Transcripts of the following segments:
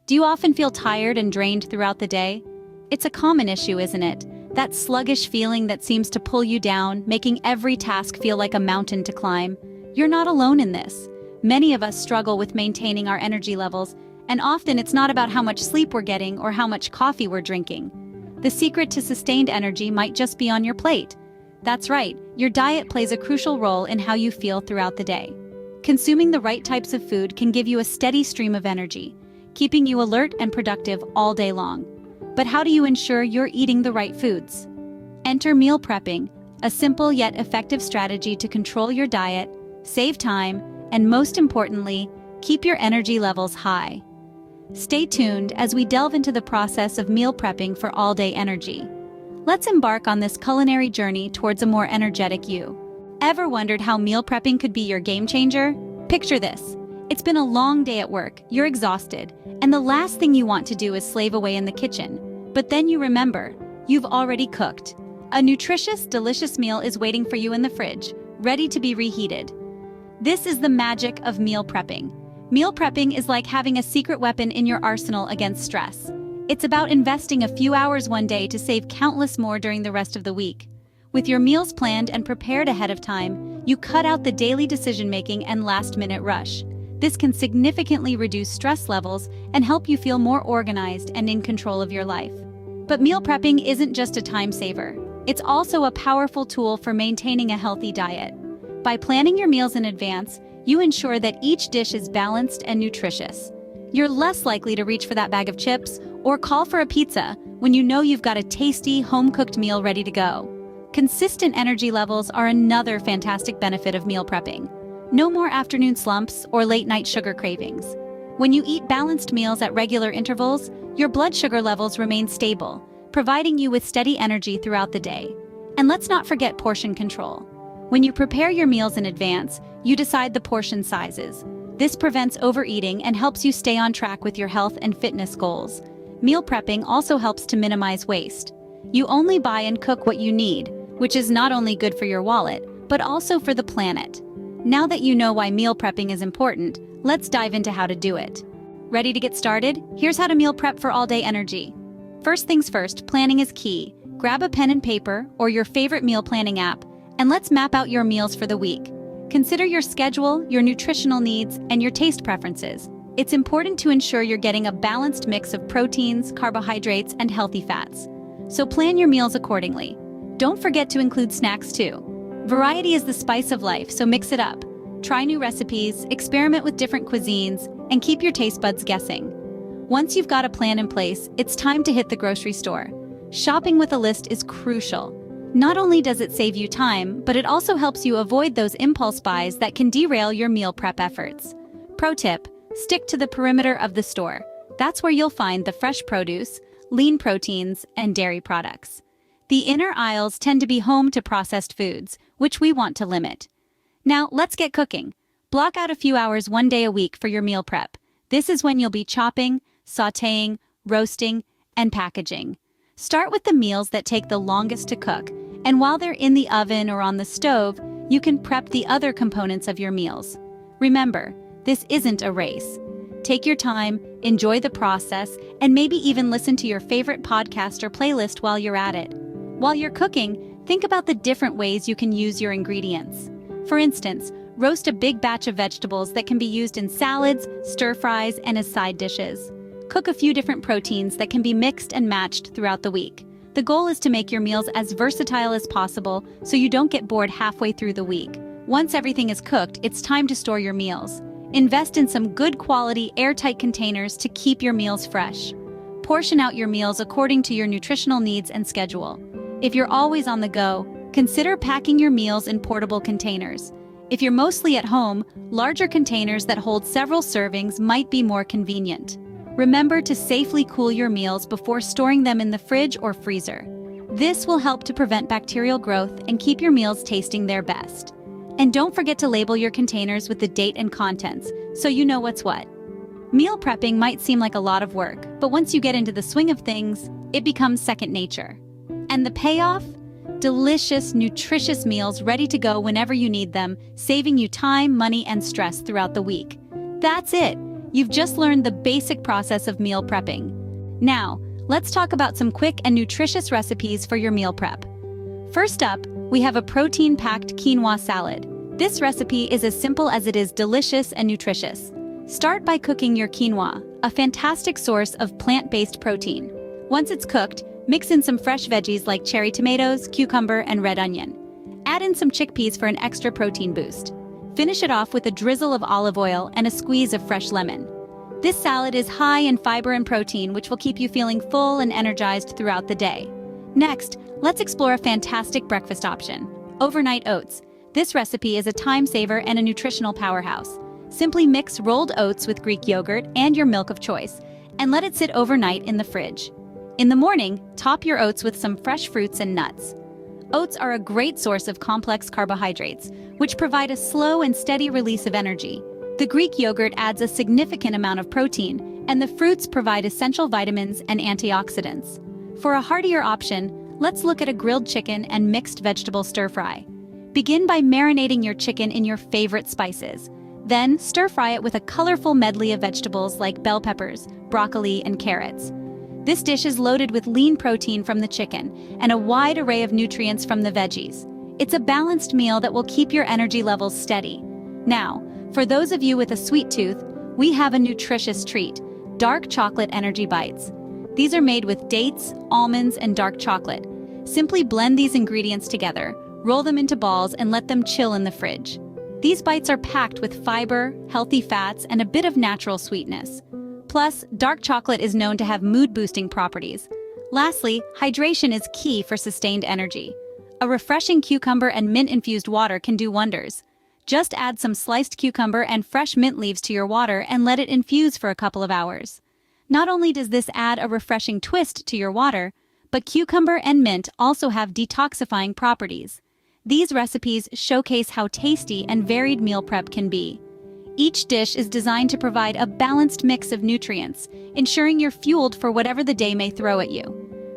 Do you often feel tired and drained throughout the day? It's a common issue, isn't it? That sluggish feeling that seems to pull you down, making every task feel like a mountain to climb. You're not alone in this. Many of us struggle with maintaining our energy levels, and often it's not about how much sleep we're getting or how much coffee we're drinking. The secret to sustained energy might just be on your plate. That's right, your diet plays a crucial role in how you feel throughout the day. Consuming the right types of food can give you a steady stream of energy, keeping you alert and productive all day long. But how do you ensure you're eating the right foods? Enter meal prepping, a simple yet effective strategy to control your diet, save time, and most importantly, keep your energy levels high. Stay tuned as we delve into the process of meal prepping for all-day energy. Let's embark on this culinary journey towards a more energetic you. Ever wondered how meal prepping could be your game changer? Picture this. It's been a long day at work, you're exhausted, and the last thing you want to do is slave away in the kitchen. But then you remember, you've already cooked. A nutritious, delicious meal is waiting for you in the fridge, ready to be reheated. This is the magic of meal prepping. Meal prepping is like having a secret weapon in your arsenal against stress. It's about investing a few hours one day to save countless more during the rest of the week. With your meals planned and prepared ahead of time, you cut out the daily decision-making and last-minute rush. This can significantly reduce stress levels and help you feel more organized and in control of your life. But meal prepping isn't just a time saver. It's also a powerful tool for maintaining a healthy diet. By planning your meals in advance, you ensure that each dish is balanced and nutritious. You're less likely to reach for that bag of chips or call for a pizza when you know you've got a tasty, home-cooked meal ready to go. Consistent energy levels are another fantastic benefit of meal prepping. No more afternoon slumps or late-night sugar cravings. When you eat balanced meals at regular intervals, your blood sugar levels remain stable, providing you with steady energy throughout the day. And let's not forget portion control. When you prepare your meals in advance, you decide the portion sizes. This prevents overeating and helps you stay on track with your health and fitness goals. Meal prepping also helps to minimize waste. You only buy and cook what you need, which is not only good for your wallet, but also for the planet. Now that you know why meal prepping is important, let's dive into how to do it. Ready to get started? Here's how to meal prep for all-day energy. First things first, planning is key. Grab a pen and paper or your favorite meal planning app, and let's map out your meals for the week. Consider your schedule, your nutritional needs, and your taste preferences. It's important to ensure you're getting a balanced mix of proteins, carbohydrates, and healthy fats. So plan your meals accordingly. Don't forget to include snacks too. Variety is the spice of life, so mix it up. Try new recipes, experiment with different cuisines, and keep your taste buds guessing. Once you've got a plan in place, it's time to hit the grocery store. Shopping with a list is crucial. Not only does it save you time, but it also helps you avoid those impulse buys that can derail your meal prep efforts. Pro tip: stick to the perimeter of the store. That's where you'll find the fresh produce, lean proteins, and dairy products. The inner aisles tend to be home to processed foods, which we want to limit. Now, let's get cooking. Block out a few hours one day a week for your meal prep. This is when you'll be chopping, sautéing, roasting, and packaging. Start with the meals that take the longest to cook, and while they're in the oven or on the stove, you can prep the other components of your meals. Remember, this isn't a race. Take your time, enjoy the process, and maybe even listen to your favorite podcast or playlist while you're at it. While you're cooking, think about the different ways you can use your ingredients. For instance, roast a big batch of vegetables that can be used in salads, stir-fries, and as side dishes. Cook a few different proteins that can be mixed and matched throughout the week. The goal is to make your meals as versatile as possible so you don't get bored halfway through the week. Once everything is cooked, it's time to store your meals. Invest in some good quality, airtight containers to keep your meals fresh. Portion out your meals according to your nutritional needs and schedule. If you're always on the go, consider packing your meals in portable containers. If you're mostly at home, larger containers that hold several servings might be more convenient. Remember to safely cool your meals before storing them in the fridge or freezer. This will help to prevent bacterial growth and keep your meals tasting their best. And don't forget to label your containers with the date and contents, so you know what's what. Meal prepping might seem like a lot of work, but once you get into the swing of things, it becomes second nature. And the payoff? Delicious, nutritious meals ready to go whenever you need them, saving you time, money, and stress throughout the week. That's it. You've just learned the basic process of meal prepping. Now, let's talk about some quick and nutritious recipes for your meal prep. First up, we have a protein-packed quinoa salad. This recipe is as simple as it is delicious and nutritious. Start by cooking your quinoa, a fantastic source of plant-based protein. Once it's cooked, mix in some fresh veggies like cherry tomatoes, cucumber, and red onion. Add in some chickpeas for an extra protein boost. Finish it off with a drizzle of olive oil and a squeeze of fresh lemon. This salad is high in fiber and protein, which will keep you feeling full and energized throughout the day. Next, let's explore a fantastic breakfast option: overnight oats. This recipe is a time saver and a nutritional powerhouse. Simply mix rolled oats with Greek yogurt and your milk of choice, and let it sit overnight in the fridge. In the morning, top your oats with some fresh fruits and nuts. Oats are a great source of complex carbohydrates, which provide a slow and steady release of energy. The Greek yogurt adds a significant amount of protein, and the fruits provide essential vitamins and antioxidants. For a heartier option, let's look at a grilled chicken and mixed vegetable stir-fry. Begin by marinating your chicken in your favorite spices. Then, stir-fry it with a colorful medley of vegetables like bell peppers, broccoli, and carrots. This dish is loaded with lean protein from the chicken and a wide array of nutrients from the veggies. It's a balanced meal that will keep your energy levels steady. Now, for those of you with a sweet tooth, we have a nutritious treat: dark chocolate energy bites. These are made with dates, almonds, and dark chocolate. Simply blend these ingredients together, roll them into balls, and let them chill in the fridge. These bites are packed with fiber, healthy fats, and a bit of natural sweetness. Plus, dark chocolate is known to have mood-boosting properties. Lastly, hydration is key for sustained energy. A refreshing cucumber and mint-infused water can do wonders. Just add some sliced cucumber and fresh mint leaves to your water and let it infuse for a couple of hours. Not only does this add a refreshing twist to your water, but cucumber and mint also have detoxifying properties. These recipes showcase how tasty and varied meal prep can be. Each dish is designed to provide a balanced mix of nutrients, ensuring you're fueled for whatever the day may throw at you.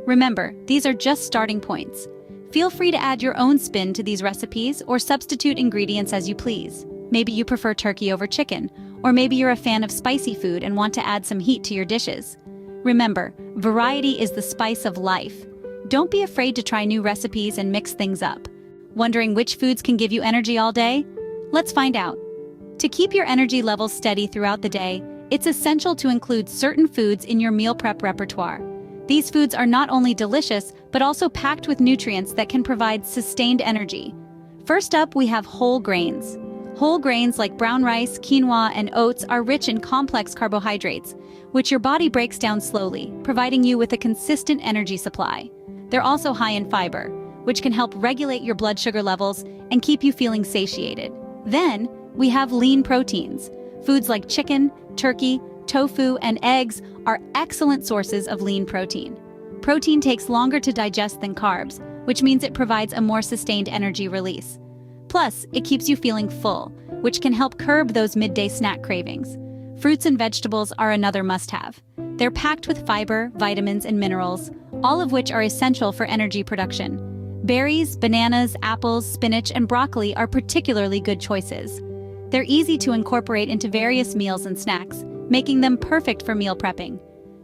Remember, these are just starting points. Feel free to add your own spin to these recipes or substitute ingredients as you please. Maybe you prefer turkey over chicken, or maybe you're a fan of spicy food and want to add some heat to your dishes. Remember, variety is the spice of life. Don't be afraid to try new recipes and mix things up. Wondering which foods can give you energy all day? Let's find out. To keep your energy levels steady throughout the day, it's essential to include certain foods in your meal prep repertoire. These foods are not only delicious, but also packed with nutrients that can provide sustained energy. First up, we have whole grains. Whole grains like brown rice, quinoa, and oats are rich in complex carbohydrates, which your body breaks down slowly, providing you with a consistent energy supply. They're also high in fiber, which can help regulate your blood sugar levels and keep you feeling satiated. Then, we have lean proteins. Foods like chicken, turkey, tofu, and eggs are excellent sources of lean protein. Protein takes longer to digest than carbs, which means it provides a more sustained energy release. Plus, it keeps you feeling full, which can help curb those midday snack cravings. Fruits and vegetables are another must-have. They're packed with fiber, vitamins, and minerals, all of which are essential for energy production. Berries, bananas, apples, spinach, and broccoli are particularly good choices. They're easy to incorporate into various meals and snacks, making them perfect for meal prepping.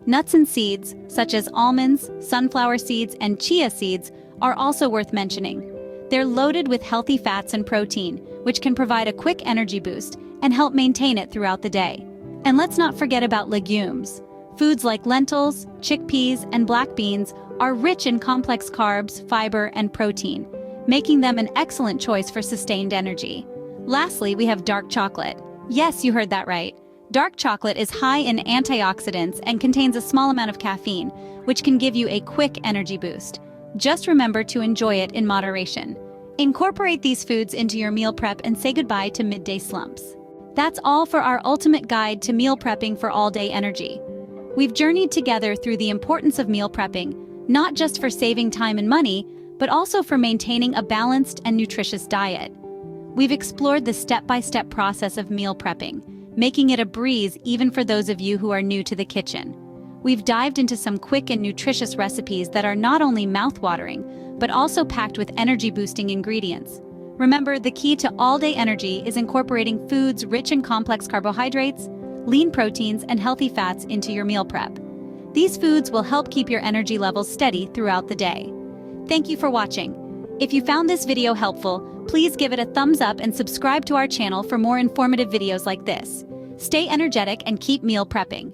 Nuts and seeds, such as almonds, sunflower seeds, and chia seeds, are also worth mentioning. They're loaded with healthy fats and protein, which can provide a quick energy boost and help maintain it throughout the day. And let's not forget about legumes. Foods like lentils, chickpeas, and black beans are rich in complex carbs, fiber, and protein, making them an excellent choice for sustained energy. Lastly, we have dark chocolate. Yes, you heard that right. Dark chocolate is high in antioxidants and contains a small amount of caffeine, which can give you a quick energy boost. Just remember to enjoy it in moderation. Incorporate these foods into your meal prep and say goodbye to midday slumps. That's all for our ultimate guide to meal prepping for all-day energy. We've journeyed together through the importance of meal prepping, not just for saving time and money, but also for maintaining a balanced and nutritious diet. We've explored the step-by-step process of meal prepping, making it a breeze even for those of you who are new to the kitchen. We've dived into some quick and nutritious recipes that are not only mouth-watering, but also packed with energy-boosting ingredients. Remember, the key to all-day energy is incorporating foods rich in complex carbohydrates, lean proteins, and healthy fats into your meal prep. These foods will help keep your energy levels steady throughout the day. Thank you for watching. If you found this video helpful, please give it a thumbs up and subscribe to our channel for more informative videos like this. Stay energetic and keep meal prepping.